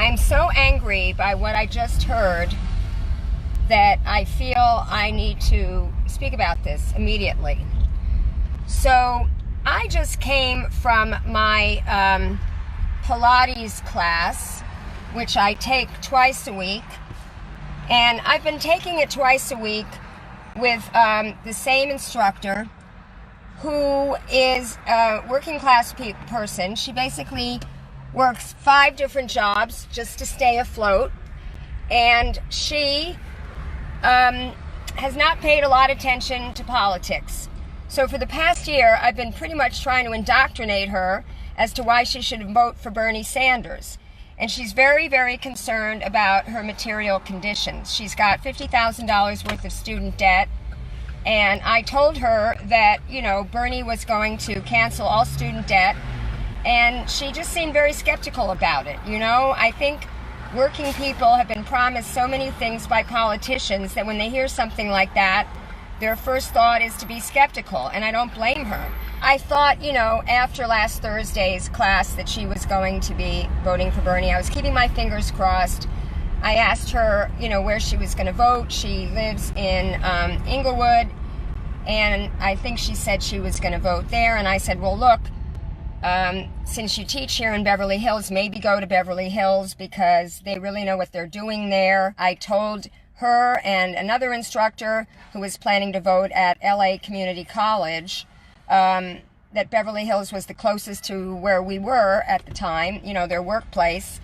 I'm so angry by what I just heard that I feel I need to speak about this immediately. So I just came from my Pilates class, which I take twice a week, and I've been taking it twice a week with the same instructor who is a working class person. She basically works 5 different jobs just to stay afloat, and she has not paid a lot of attention to politics. So for the past year, I've been pretty much trying to indoctrinate her as to why she should vote for Bernie Sanders. And she's very, very concerned about her material conditions. She's got $50,000 worth of student debt. And I told her that, Bernie was going to cancel all student debt. And she just seemed very skeptical about it. I think working people have been promised so many things by politicians that when they hear something like that, their first thought is to be skeptical, and I don't blame her. I thought, after last Thursday's class that she was going to be voting for Bernie. I was keeping my fingers crossed. I asked her, where she was going to vote. She lives in Inglewood, and I think she said she was going to vote there. And I said, well, look, since you teach here in Beverly Hills, maybe go to Beverly Hills because they really know what they're doing there. I told her and another instructor who was planning to vote at LA Community College that Beverly Hills was the closest to where we were at the time, their workplace.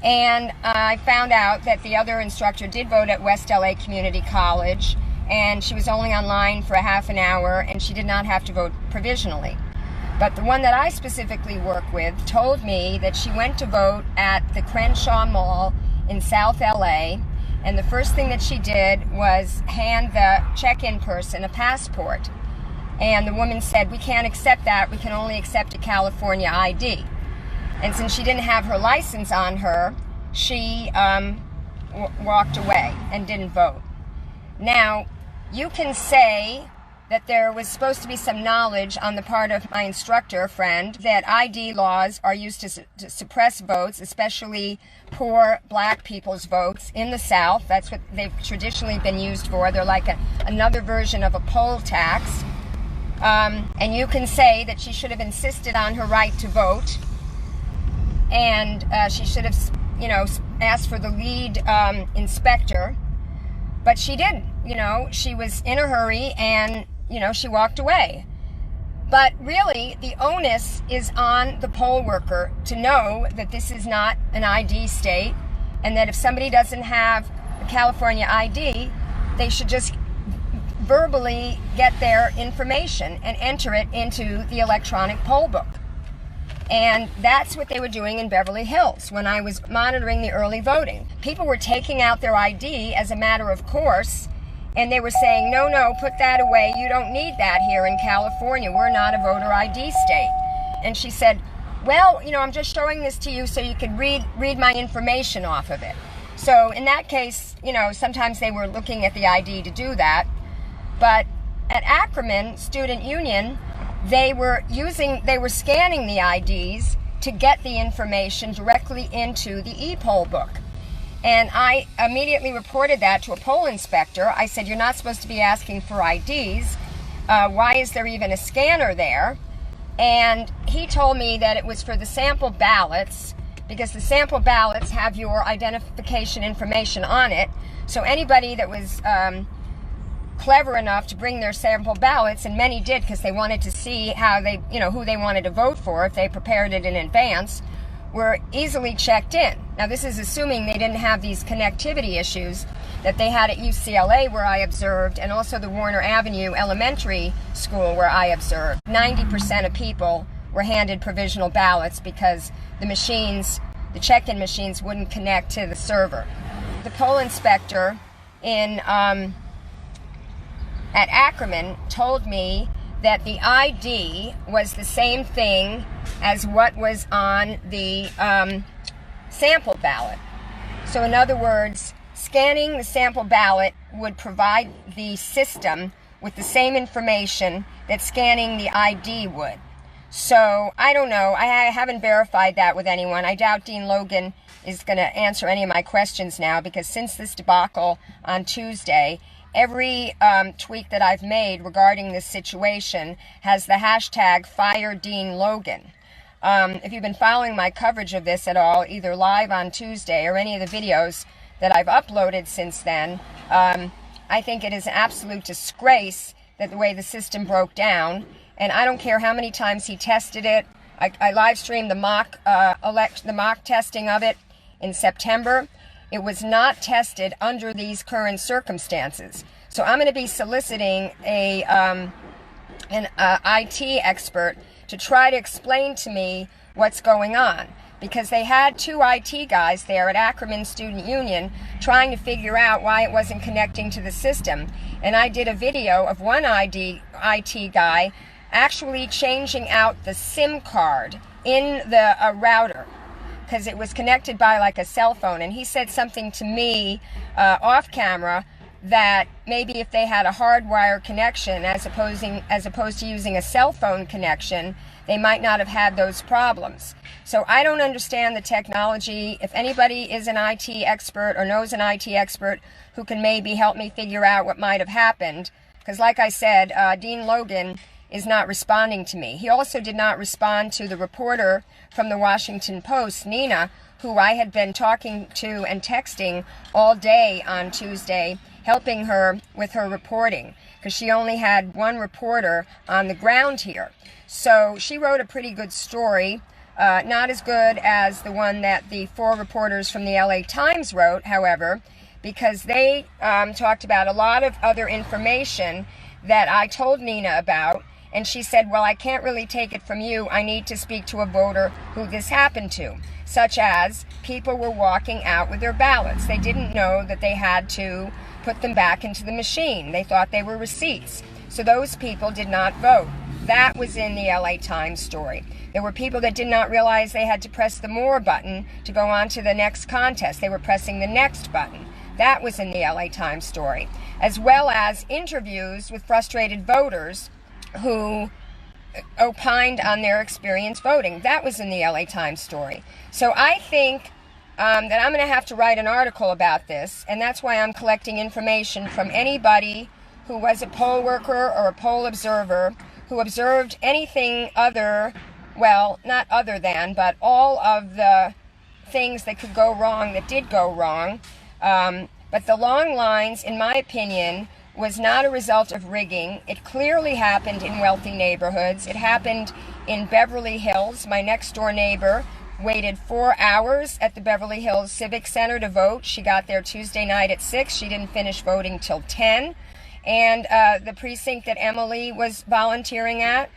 And I found out that the other instructor did vote at West LA Community College, and she was only online for a half an hour, and she did not have to vote provisionally. But the one that I specifically work with told me that she went to vote at the Crenshaw Mall in South LA, and the first thing that she did was hand the check-in person a passport. And the woman said, we can't accept that, we can only accept a California ID. And since she didn't have her license on her, she walked away and didn't vote. Now, you can say that there was supposed to be some knowledge on the part of my instructor friend that ID laws are used to suppress votes, especially poor black people's votes in the South. That's what they've traditionally been used for. They're like another version of a poll tax. And you can say that she should have insisted on her right to vote, and she should have, asked for the lead inspector, but she didn't. She was in a hurry, and she walked away. But really, the onus is on the poll worker to know that this is not an ID state, and that if somebody doesn't have a California ID, they should just verbally get their information and enter it into the electronic poll book. And that's what they were doing in Beverly Hills when I was monitoring the early voting. People were taking out their ID as a matter of course, and they were saying, no, put that away. You don't need that here in California. We're not a voter ID state. And she said, well, I'm just showing this to you so you could read my information off of it. So in that case, sometimes they were looking at the ID to do that. But at Ackerman Student Union, they were scanning the IDs to get the information directly into the e-poll book. And I immediately reported that to a poll inspector. I said, you're not supposed to be asking for IDs. Why is there even a scanner there? And he told me that it was for the sample ballots, because the sample ballots have your identification information on it. So anybody that was clever enough to bring their sample ballots, and many did because they wanted to see how they, who they wanted to vote for if they prepared it in advance, were easily checked in. Now this is assuming they didn't have these connectivity issues that they had at UCLA where I observed, and also the Warner Avenue Elementary School where I observed. 90% of people were handed provisional ballots because the check-in machines wouldn't connect to the server. The poll inspector at Ackerman told me that the ID was the same thing as what was on the sample ballot. So in other words, scanning the sample ballot would provide the system with the same information that scanning the ID would. So I don't know. I haven't verified that with anyone. I doubt Dean Logan is going to answer any of my questions now, because since this debacle on Tuesday, every tweet that I've made regarding this situation has the hashtag #FireDeanLogan. If you've been following my coverage of this at all, either live on Tuesday or any of the videos that I've uploaded since then, I think it is an absolute disgrace that the way the system broke down. And I don't care how many times he tested it. I live streamed the mock testing of it in September. It was not tested under these current circumstances. So I'm going to be soliciting an IT expert to try to explain to me what's going on, because they had two IT guys there at Ackerman Student Union trying to figure out why it wasn't connecting to the system. And I did a video of one IT guy actually changing out the SIM card in the router, because it was connected by like a cell phone. And he said something to me off camera that maybe if they had a hardwire connection as opposed to using a cell phone connection, they might not have had those problems. So I don't understand the technology. If anybody is an IT expert or knows an IT expert who can maybe help me figure out what might have happened, because like I said, Dean Logan is not responding to me. He also did not respond to the reporter from the Washington Post, Nina, who I had been talking to and texting all day on Tuesday, helping her with her reporting, because she only had one reporter on the ground here. So she wrote a pretty good story, not as good as the one that the 4 reporters from the LA Times wrote, however, because they talked about a lot of other information that I told Nina about. And she said, well, I can't really take it from you. I need to speak to a voter who this happened to, such as people were walking out with their ballots. They didn't know that they had to put them back into the machine. They thought they were receipts. So those people did not vote. That was in the LA Times story. There were people that did not realize they had to press the more button to go on to the next contest. They were pressing the next button. That was in the LA Times story, as well as interviews with frustrated voters who opined on their experience voting. That was in the LA Times story. So I think that I'm going to have to write an article about this, and that's why I'm collecting information from anybody who was a poll worker or a poll observer who observed anything other, well, not other than, but all of the things that could go wrong that did go wrong. But the long lines, in my opinion, was not a result of rigging. It clearly happened in wealthy neighborhoods. It happened in Beverly Hills. My next door neighbor waited 4 hours at the Beverly Hills Civic Center to vote. She got there Tuesday night at 6. She didn't finish voting till 10. And the precinct that Emily was volunteering at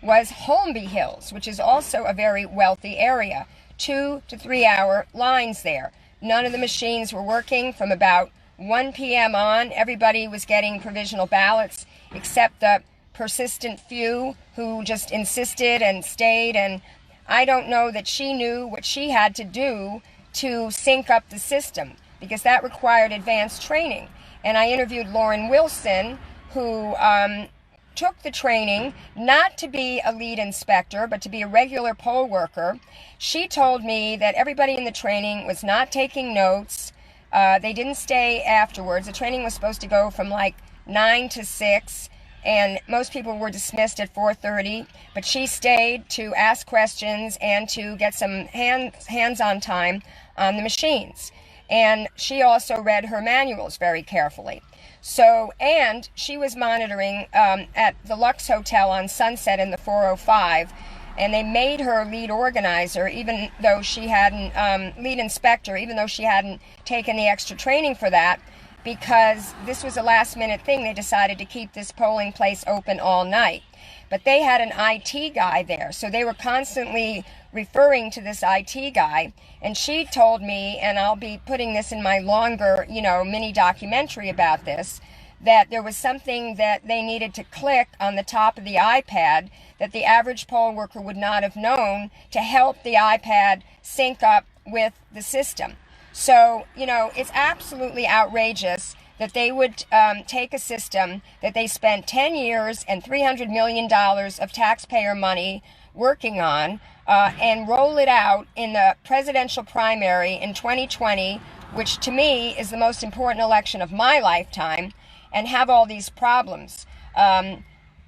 was Holmby Hills, which is also a very wealthy area. 2 to 3 hour lines there. None of the machines were working from about 1 p.m. on. Everybody was getting provisional ballots except the persistent few who just insisted and stayed. And I don't know that she knew what she had to do to sync up the system, because that required advanced training. And I interviewed Lauren Wilson, who took the training not to be a lead inspector, but to be a regular poll worker. She told me that everybody in the training was not taking notes. They didn't stay afterwards. The training was supposed to go from like 9 to 6, and most people were dismissed at 4:30. But she stayed to ask questions and to get some hands-on time on the machines. And she also read her manuals very carefully. So, and she was monitoring at the Lux Hotel on Sunset in the 405. And they made her lead organizer, even though she hadn't, lead inspector, even though she hadn't taken the extra training for that, because this was a last minute thing. They decided to keep this polling place open all night. But they had an IT guy there, so they were constantly referring to this IT guy. And she told me, and I'll be putting this in my longer, mini documentary about this, that there was something that they needed to click on the top of the iPad that the average poll worker would not have known to help the iPad sync up with the system. So, it's absolutely outrageous that they would take a system that they spent 10 years and $300 million of taxpayer money working on, and roll it out in the presidential primary in 2020, which to me is the most important election of my lifetime, and have all these problems.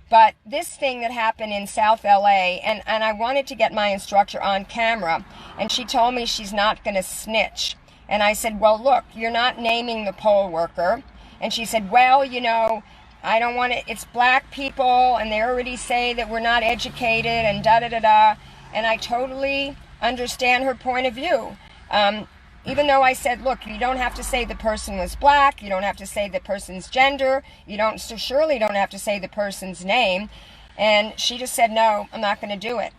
But this thing that happened in South LA, and I wanted to get my instructor on camera, and she told me she's not going to snitch. And I said, well, look, you're not naming the poll worker. And she said, well, you know, I don't want it, it's black people, and they already say that we're not educated, and da-da-da-da. And I totally understand her point of view. Even though I said, look, you don't have to say the person was black, you don't have to say the person's gender, surely don't have to say the person's name. And she just said, no, I'm not going to do it.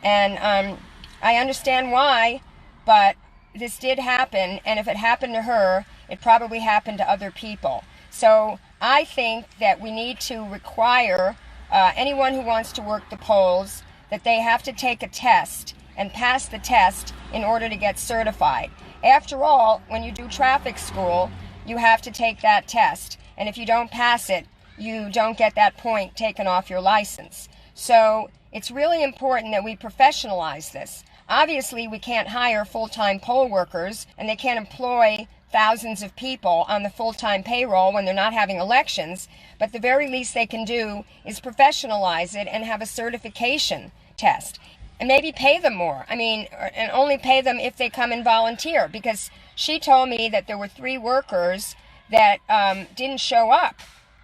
And I understand why, but this did happen, and if it happened to her, it probably happened to other people. So I think that we need to require anyone who wants to work the polls that they have to take a test and pass the test in order to get certified. After all, when you do traffic school, you have to take that test. And if you don't pass it, you don't get that point taken off your license. So it's really important that we professionalize this. Obviously, we can't hire full-time poll workers, and they can't employ thousands of people on the full-time payroll when they're not having elections, but the very least they can do is professionalize it and have a certification test. And maybe pay them more. And only pay them if they come and volunteer, because she told me that there were 3 workers that didn't show up,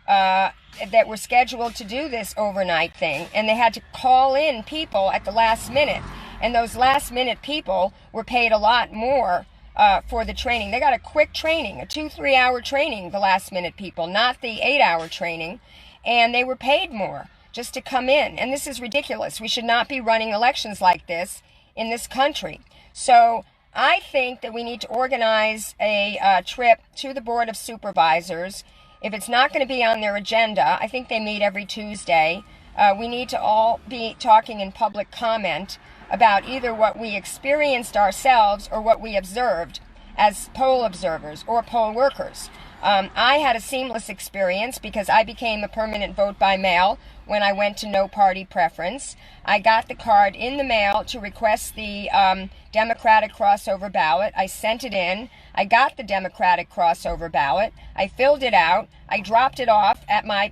that were scheduled to do this overnight thing, and they had to call in people at the last minute. And those last minute people were paid a lot more for the training. They got a quick training, a 2-3 hour training, the last minute people, not the 8-hour training, and they were paid more just to come in. And this is ridiculous. We should not be running elections like this in this country. So I think that we need to organize a trip to the Board of Supervisors. If it's not going to be on their agenda, I think they meet every Tuesday, we need to all be talking in public comment about either what we experienced ourselves or what we observed as poll observers or poll workers. I had a seamless experience because I became a permanent vote by mail when I went to no party preference. I got the card in the mail to request the Democratic crossover ballot. I sent it in. I got the Democratic crossover ballot. I filled it out. I dropped it off at my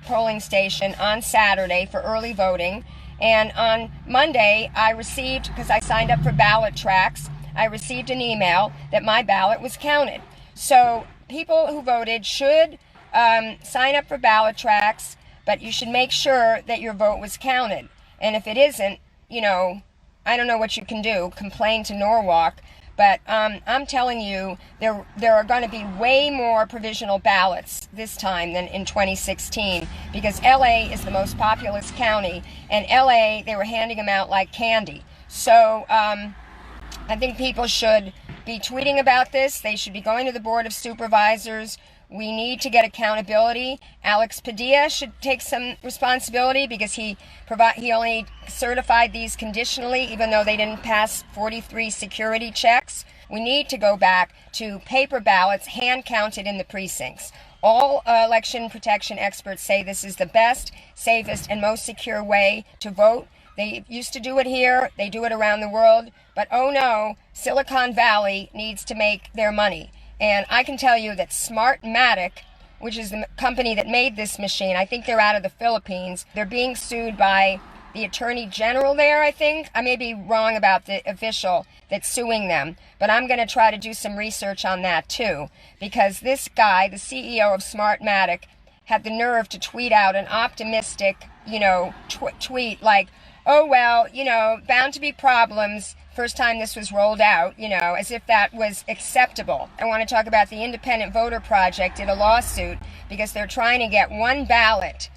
polling station on Saturday for early voting. And on Monday, I received, because I signed up for ballot tracks, I received an email that my ballot was counted. So people who voted should sign up for ballot tracks, but you should make sure that your vote was counted. And if it isn't, I don't know what you can do, complain to Norwalk, but I'm telling you, there are going to be way more provisional ballots this time than in 2016, because LA is the most populous county, and LA, they were handing them out like candy. So I think people should be tweeting about this. They should be going to the Board of Supervisors. We need to get accountability. Alex Padilla should take some responsibility because he only certified these conditionally, even though they didn't pass 43 security checks. We need to go back to paper ballots, hand counted in the precincts. All election protection experts say this is the best, safest, and most secure way to vote. They used to do it here, they do it around the world, but oh no, Silicon Valley needs to make their money. And I can tell you that Smartmatic, which is the company that made this machine, I think they're out of the Philippines. They're being sued by the Attorney General there, I think. I may be wrong about the official that's suing them, but I'm going to try to do some research on that too, because this guy, the CEO of Smartmatic, had the nerve to tweet out an optimistic, tweet like, oh, well, bound to be problems. First time this was rolled out, as if that was acceptable. I want to talk about the Independent Voter Project did a lawsuit because they're trying to get one ballot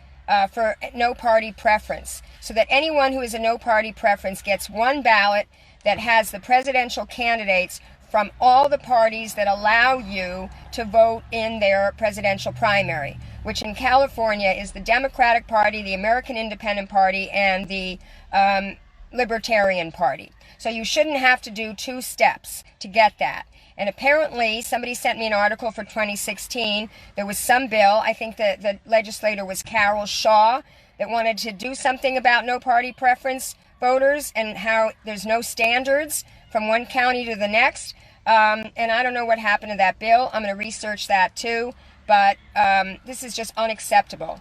for no party preference, so that anyone who is a no party preference gets one ballot that has the presidential candidates from all the parties that allow you to vote in their presidential primary, which in California is the Democratic Party, the American Independent Party, and the Libertarian Party. So you shouldn't have to do 2 steps to get that. And apparently, somebody sent me an article for 2016. There was some bill, I think the legislator was Carol Shaw, that wanted to do something about no party preference voters and how there's no standards from one county to the next. And I don't know what happened to that bill. I'm going to research that too. But this is just unacceptable.